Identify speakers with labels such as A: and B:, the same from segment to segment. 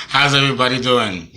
A: How's everybody doing?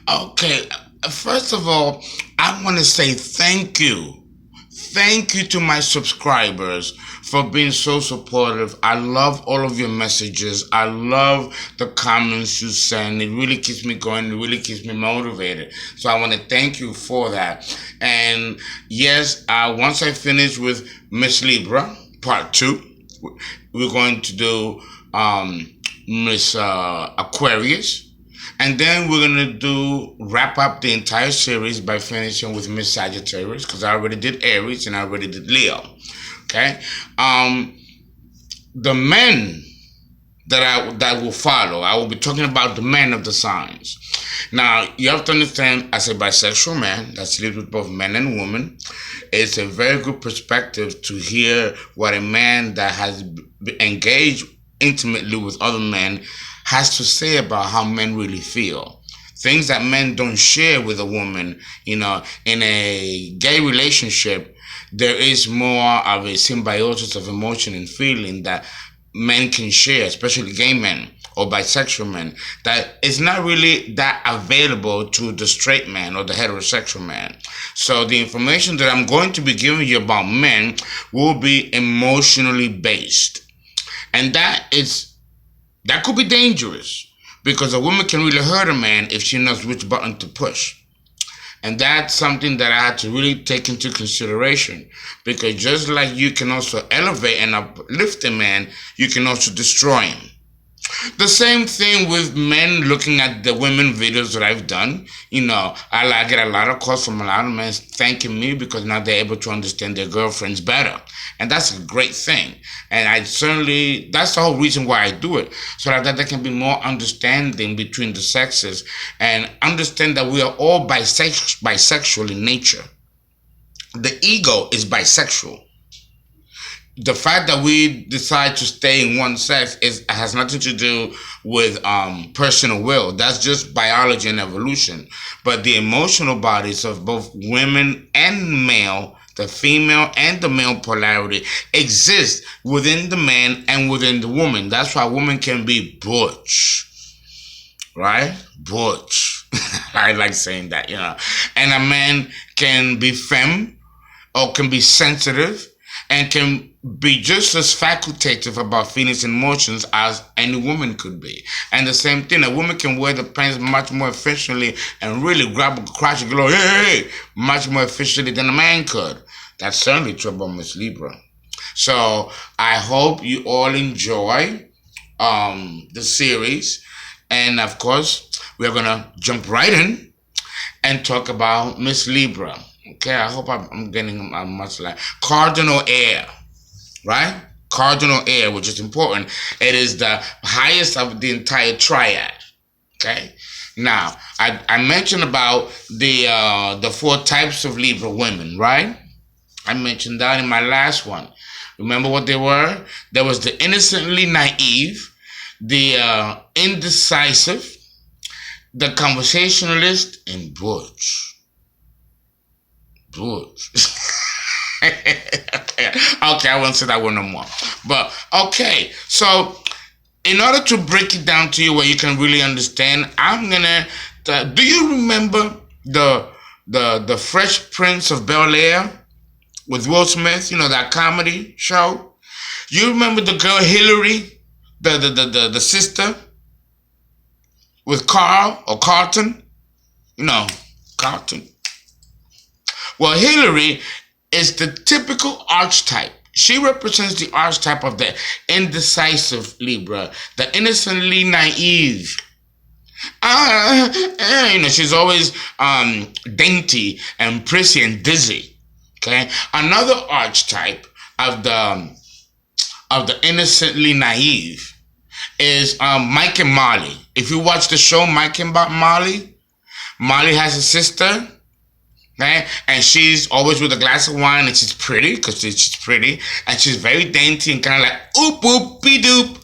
A: Okay, first of all, I want to say thank you. Thank you to my subscribers for being so supportive. I love all of your messages. I love the comments you send. It really keeps me going. It really keeps me motivated. So I want to thank you for that. And yes, once I finish with Miss Libra, part two, we're going to do Miss Aquarius. And then we're gonna wrap up the entire series by finishing with Miss Sagittarius, because I already did Aries and I already did Leo. Okay, the men that will follow, I will be talking about the men of the signs. Now you have to understand, as a bisexual man that lives with both men and women, it's a very good perspective to hear what a man that has engaged intimately with other men has to say about how men really feel. Things that men don't share with a woman. In a gay relationship, there is more of a symbiosis of emotion and feeling that men can share, especially gay men or bisexual men, that is not really that available to the straight man or the heterosexual man. So the information that I'm going to be giving you about men will be emotionally based. And that could be dangerous, because a woman can really hurt a man if she knows which button to push. And that's something that I had to really take into consideration, because just like you can also elevate and uplift a man, you can also destroy him. The same thing with men looking at the women videos that I've done. I get a lot of calls from a lot of men thanking me because now they're able to understand their girlfriends better. And that's a great thing. And that's the whole reason why I do it. So that there can be more understanding between the sexes and understand that we are all bisexual in nature. The ego is bisexual. The fact that we decide to stay in one sex has nothing to do with personal will. That's just biology and evolution. But the emotional bodies of both women and male, the female and the male polarity, exist within the man and within the woman. That's why a woman can be butch, right? Butch. I like saying that, And a man can be femme or can be sensitive and can be just as facultative about feelings and emotions as any woman could be. And the same thing, a woman can wear the pants much more efficiently and really grab a crotch and go, hey, much more efficiently than a man could. That's certainly true about Miss Libra. So I hope you all enjoy the series. And of course, we're going to jump right in and talk about Miss Libra. Okay, I hope I'm getting much like cardinal air, right? Cardinal air, which is important. It is the highest of the entire triad. Okay. Now, I mentioned about the four types of Libra women, right? I mentioned that in my last one. Remember what they were? There was the innocently naive, the indecisive, the conversationalist, and butch. Okay, I won't say that one no more. But okay, so in order to break it down to you where you can really understand, I'm gonna. Do you remember the Fresh Prince of Bel-Air with Will Smith? That comedy show. You remember the girl Hillary, the sister with Carl or Carlton? Carlton. Well, Hillary is the typical archetype. She represents the archetype of the indecisive Libra, the innocently naive. She's always dainty and prissy and dizzy. Okay, another archetype of the innocently naive is Mike and Molly. If you watch the show Mike and Molly, Molly has a sister. Okay? And she's always with a glass of wine, and she's pretty, because she's pretty, and she's very dainty and kind of like, oop, oop, be doop.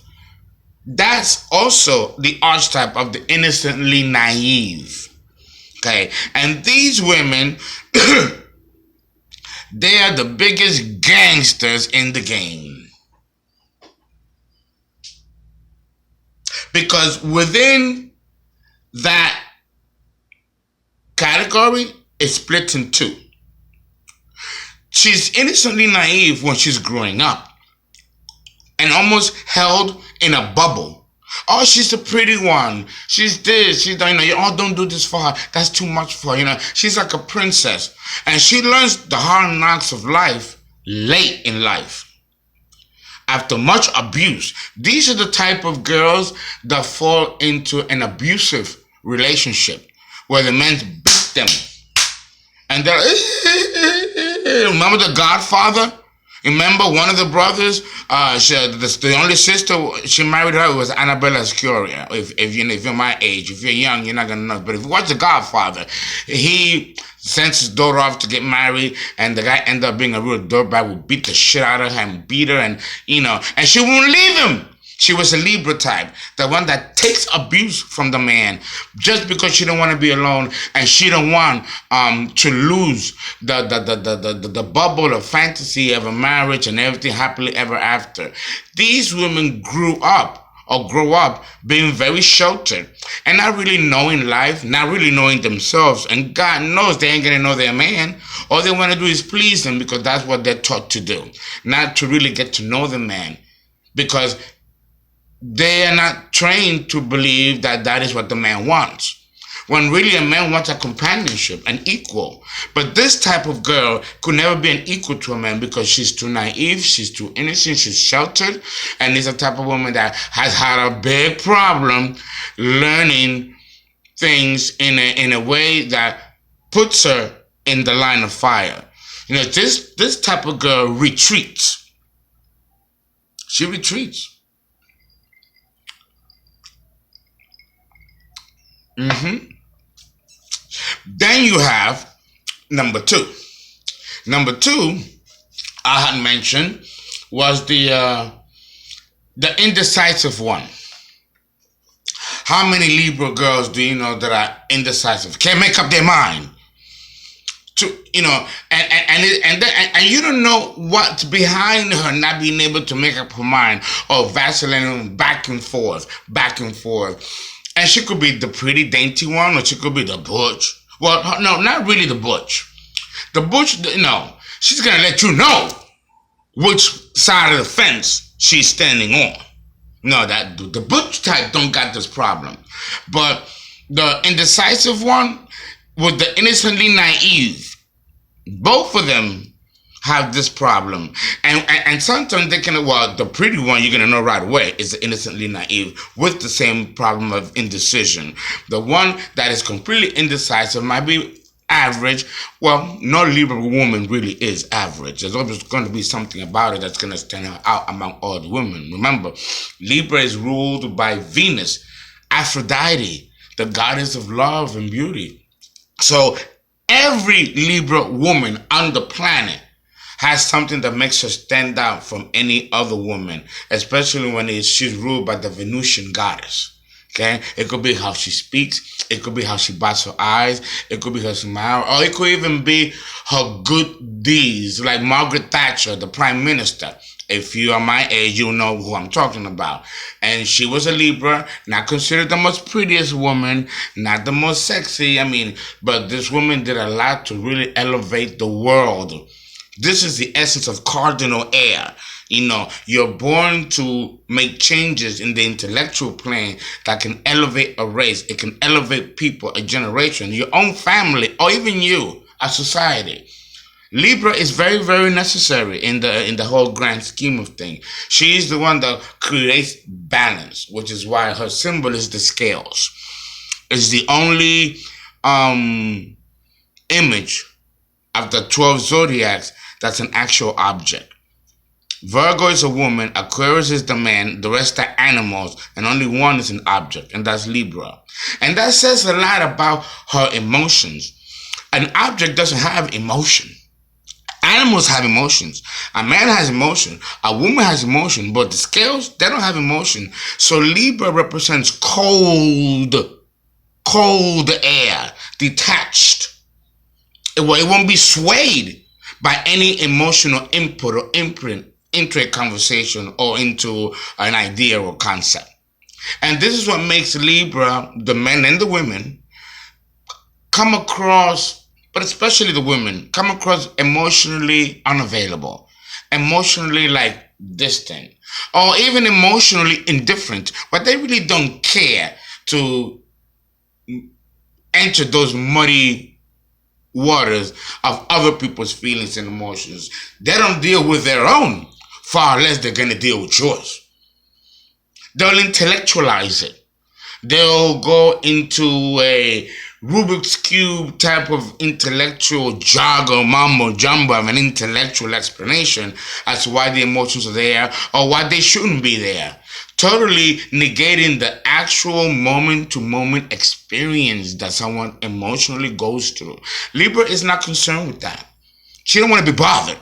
A: That's also the archetype of the innocently naive. Okay? And these women, they are the biggest gangsters in the game. Because within that category, it's split in two. She's innocently naive when she's growing up and almost held in a bubble. Oh, she's the pretty one. She's this. She's, oh, don't do this for her. That's too much for her. She's like a princess. And she learns the hard knocks of life late in life. After much abuse. These are the type of girls that fall into an abusive relationship where the men beat them. And they're, remember the Godfather? Remember one of the brothers? The only sister she married her was Annabella Sciorra. If you're my age, if you're young, you're not gonna know. But if you watch the Godfather, he sends his daughter off to get married, and the guy ended up being a real dirtbag, would beat the shit out of her and beat her, and and she won't leave him. She was a Libra type, the one that takes abuse from the man just because she don't want to be alone and she don't want to lose the bubble of fantasy of a marriage and everything happily ever after. These women grow up being very sheltered and not really knowing life, not really knowing themselves, and God knows they ain't gonna know their man. All they want to do is please him because that's what they're taught to do, not to really get to know the man, because they are not trained to believe that that is what the man wants. When really a man wants a companionship, an equal. But this type of girl could never be an equal to a man because she's too naive, she's too innocent, she's sheltered, and is a type of woman that has had a big problem learning things in a way that puts her in the line of fire. This type of girl retreats. She retreats. Then you have number two. Number two, I had mentioned, was the indecisive one. How many Libra girls do you know that are indecisive? Can't make up their mind. And you don't know what's behind her not being able to make up her mind, or vacillating back and forth. And she could be the pretty, dainty one, or she could be the butch. Well, no, not really the butch. The butch, no. She's going to let you know which side of the fence she's standing on. No, the butch type don't got this problem. But the indecisive one with the innocently naive, both of them have this problem. And sometimes they can, the pretty one you're going to know right away is the innocently naive with the same problem of indecision. The one that is completely indecisive might be average. Well, no Libra woman really is average. There's always going to be something about it that's going to stand out among all the women. Remember, Libra is ruled by Venus, Aphrodite, the goddess of love and beauty. So every Libra woman on the planet has something that makes her stand out from any other woman, especially when she's ruled by the Venusian goddess. Okay? It could be how she speaks. It could be how she bats her eyes. It could be her smile. Or it could even be her good deeds, like Margaret Thatcher, the Prime Minister. If you are my age, you'll know who I'm talking about. And she was a Libra, not considered the most prettiest woman, not the most sexy. But this woman did a lot to really elevate the world. This is the essence of cardinal air. You're born to make changes in the intellectual plane that can elevate a race. It can elevate people, a generation, your own family, or even you, a society. Libra is very, very necessary in the whole grand scheme of things. She is the one that creates balance, which is why her symbol is the scales. It's the only image of the 12 zodiacs that's an actual object. Virgo is a woman, Aquarius is the man, the rest are animals, and only one is an object, and that's Libra. And that says a lot about her emotions. An object doesn't have emotion. Animals have emotions. A man has emotion. A woman has emotion. But the scales, they don't have emotion. So Libra represents cold air, detached. It won't be swayed by any emotional input or imprint into a conversation or into an idea or concept. And this is what makes Libra, the men and the women, come across, but especially the women, come across emotionally unavailable, emotionally like distant, or even emotionally indifferent, but they really don't care to enter those muddy waters of other people's feelings and emotions. They don't deal with their own, far less they're going to deal with yours. They'll intellectualize it. They'll go into a Rubik's Cube type of intellectual jargon, mambo jumbo of an intellectual explanation as to why the emotions are there or why they shouldn't be there. Totally negating the actual moment-to-moment experience that someone emotionally goes through. Libra is not concerned with that. She don't want to be bothered.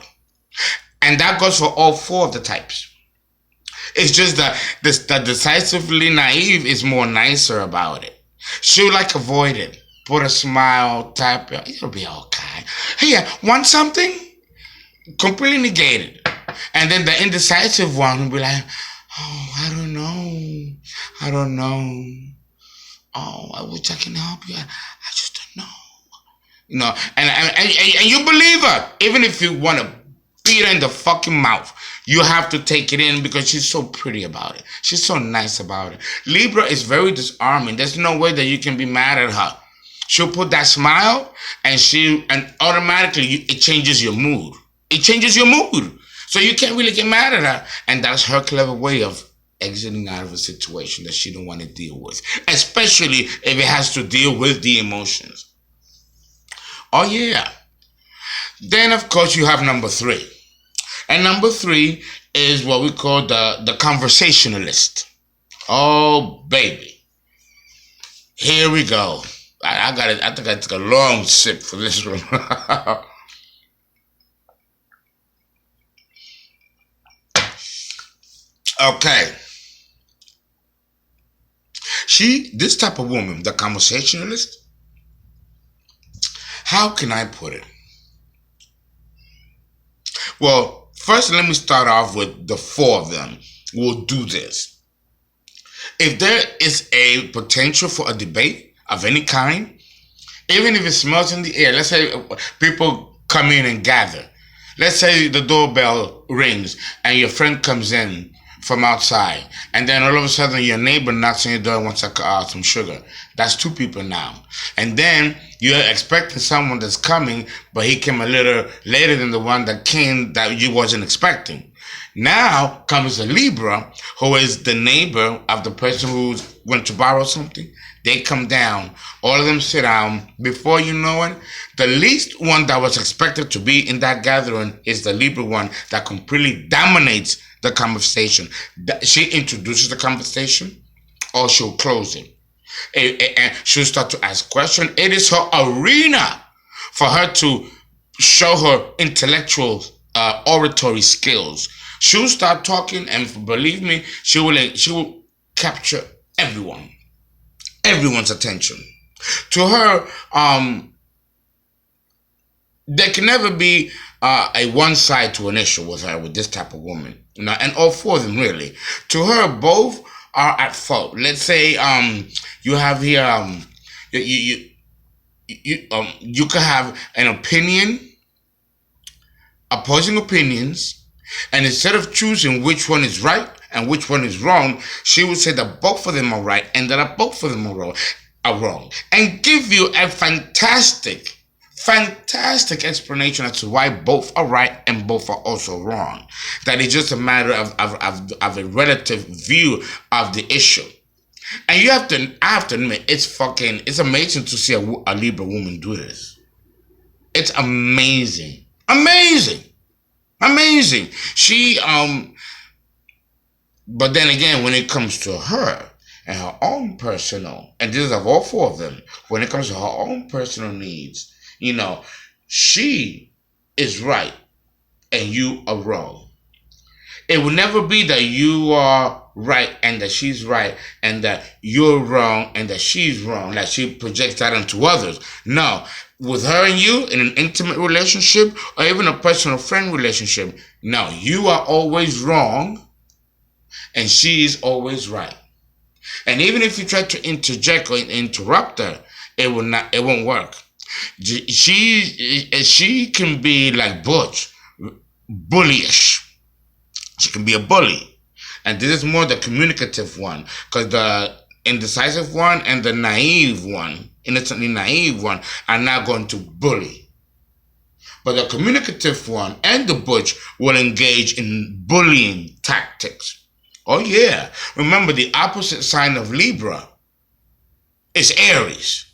A: And that goes for all four of the types. It's just that the decisively naive is more nicer about it. She'll like avoid it. Put a smile, type, it'll be okay. Hey, want something? Completely negate it. And then the indecisive one will be like, oh, I don't know. Oh, I wish I can help you. I just don't know. You know, and you believe her. Even if you want to beat her in the fucking mouth, you have to take it in because she's so pretty about it. She's so nice about it. Libra is very disarming. There's no way that you can be mad at her. She'll put that smile and automatically it changes your mood. It changes your mood. So you can't really get mad at her. And that's her clever way of exiting out of a situation that she don't want to deal with. Especially if it has to deal with the emotions. Oh yeah. Then of course you have number 3. And number 3 is what we call the conversationalist. Oh baby. Here we go. I got it. I think I took a long sip for this one. Okay. This type of woman, the conversationalist, how can I put it? Well, first let me start off with the 4 of them will do this. If there is a potential for a debate of any kind, even if it smells in the air, let's say people come in and gather. Let's say the doorbell rings and your friend comes in from outside, and then all of a sudden your neighbor knocks on your door and wants some sugar. That's 2 people now. And then you're expecting someone that's coming, but he came a little later than the one that came that you wasn't expecting. Now comes a Libra, who is the neighbor of the person who went to borrow something. They come down, all of them sit down. Before you know it, the least one that was expected to be in that gathering is the Libra one that completely dominates the conversation. She introduces the conversation or she'll close it. And she'll start to ask questions. It is her arena for her to show her intellectual oratory skills. She'll start talking, and believe me, she will capture everyone's attention. To her, there can never be a one side to an issue with her, with this type of woman. You know, and all 4 of them really. To her, both are at fault. Let's say you have here you could have an opinion, opposing opinions, and instead of choosing which one is right and which one is wrong, she would say that both of them are right and that both of them are wrong, and give you a fantastic explanation as to why both are right and both are also wrong. That is just a matter of a relative view of the issue. And I have to admit, it's amazing to see a Libra woman do this. It's amazing. She, but then again, when it comes to her and her own personal, and this is of all 4 of them, when it comes to her own personal needs, you know, she is right and you are wrong. It will never be that you are right and that she's right and that you're wrong and that she's wrong, like she projects that onto others. No, with her and you in an intimate relationship or even a personal friend relationship, no, you are always wrong and she is always right. And even if you try to interject or interrupt her, it won't work. She can be like Butch, bullyish. She can be a bully. And this is more the communicative one, because the indecisive one and the naive one, innocently naive one, are not going to bully. But the communicative one and the Butch will engage in bullying tactics. Oh yeah, remember the opposite sign of Libra is Aries,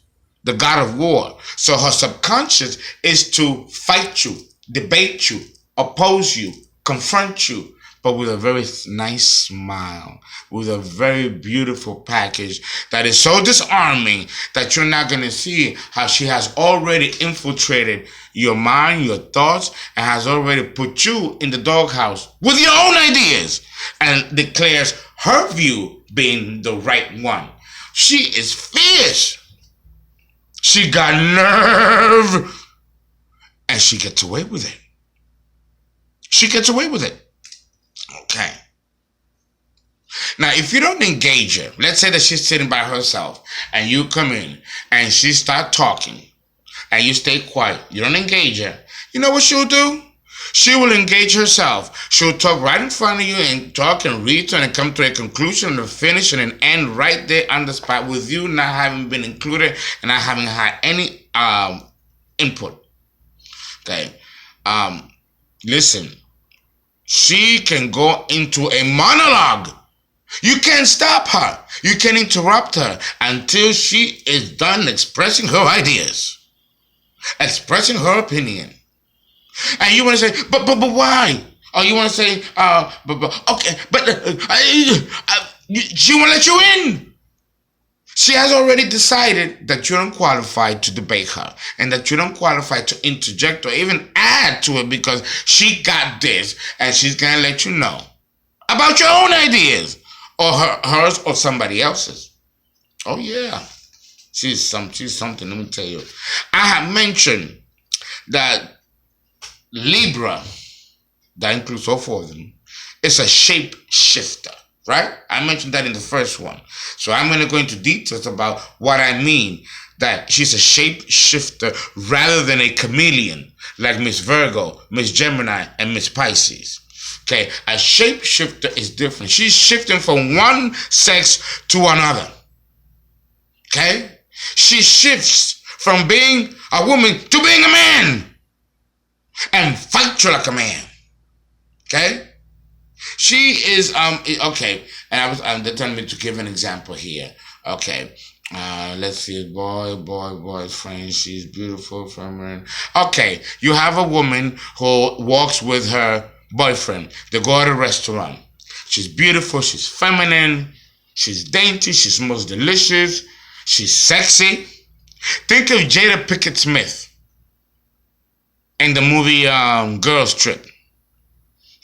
A: the god of war. So her subconscious is to fight you, debate you, oppose you, confront you, but with a very nice smile, with a very beautiful package that is so disarming that you're not going to see how she has already infiltrated your mind, your thoughts, and has already put you in the doghouse with your own ideas and declares her view being the right one. She is fierce. She got nerve, and she gets away with it. She gets away with it. Okay. Now, if you don't engage her, let's say that she's sitting by herself and you come in and she start talking and you stay quiet, you don't engage her, you know what she'll do? She will engage herself. She'll talk right in front of you and talk and read and come to a conclusion and finish and then end right there on the spot with you not having been included and not having had any input. Okay. Listen. She can go into a monologue. You can't stop her. You can interrupt her until she is done expressing her ideas, expressing her opinion. And you want to say, but why? Or you want to say, okay, but she won't let you in. She has already decided that you don't qualify to debate her and that you don't qualify to interject or even add to it because she got this and she's going to let you know about your own ideas or hers or somebody else's. Oh, yeah. She's something, let me tell you. I have mentioned that Libra, that includes all four of them, is a shape shifter. Right? I mentioned that in the first one. So I'm going to go into details about what I mean. That she's a shape shifter rather than a chameleon like Miss Virgo, Miss Gemini, and Miss Pisces. Okay, a shape shifter is different. She's shifting from one sex to another. Okay? She shifts from being a woman to being a man. And fight you like a man. Okay? She is okay, and they're telling me to give an example here. Okay, let's see, boyfriend. She's beautiful, feminine. Okay, you have a woman who walks with her boyfriend. They go to a restaurant. She's beautiful. She's feminine. She's dainty. She smells delicious. She's sexy. Think of Jada Pinkett Smith in the movie Girls Trip.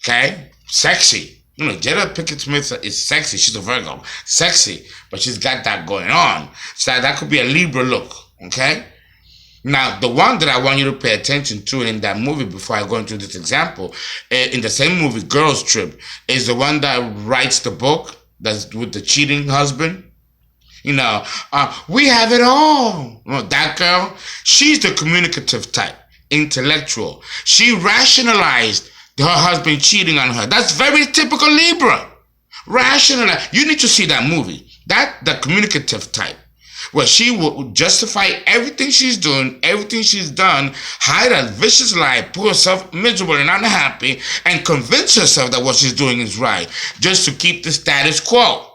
A: Okay. Sexy. You know, Jada Pinkett Smith is sexy. She's a Virgo. Sexy. But she's got that going on. So that could be a Libra look. Okay? Now, the one that I want you to pay attention to in that movie before I go into this example, in the same movie, Girls Trip, is the one that writes the book that's with the cheating husband. You know, we have it all. You know, that girl, she's the communicative type, intellectual. She rationalized her husband cheating on her. That's very typical Libra. Rationalize. You need to see that movie. The communicative type. Where she will justify everything she's doing, everything she's done, hide a vicious lie, put herself miserable and unhappy, and convince herself that what she's doing is right, just to keep the status quo.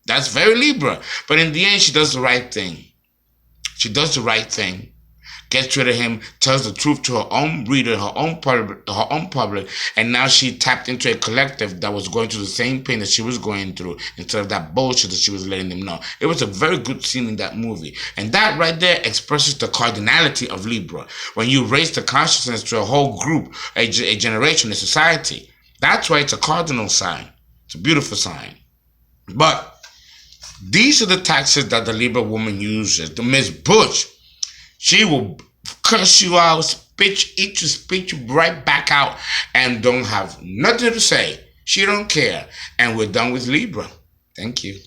A: That's very Libra. But in the end, she does the right thing. She does the right thing. Gets rid of him, tells the truth to her own reader, her own public, and now she tapped into a collective that was going through the same pain that she was going through instead of that bullshit that she was letting them know. It was a very good scene in that movie. And that right there expresses the cardinality of Libra. When you raise the consciousness to a whole group, a generation, a society, that's why it's a cardinal sign. It's a beautiful sign. But these are the tactics that the Libra woman uses. The Miss Butch, she will curse you out, eat you right back out, and don't have nothing to say. She don't care. And we're done with Libra. Thank you.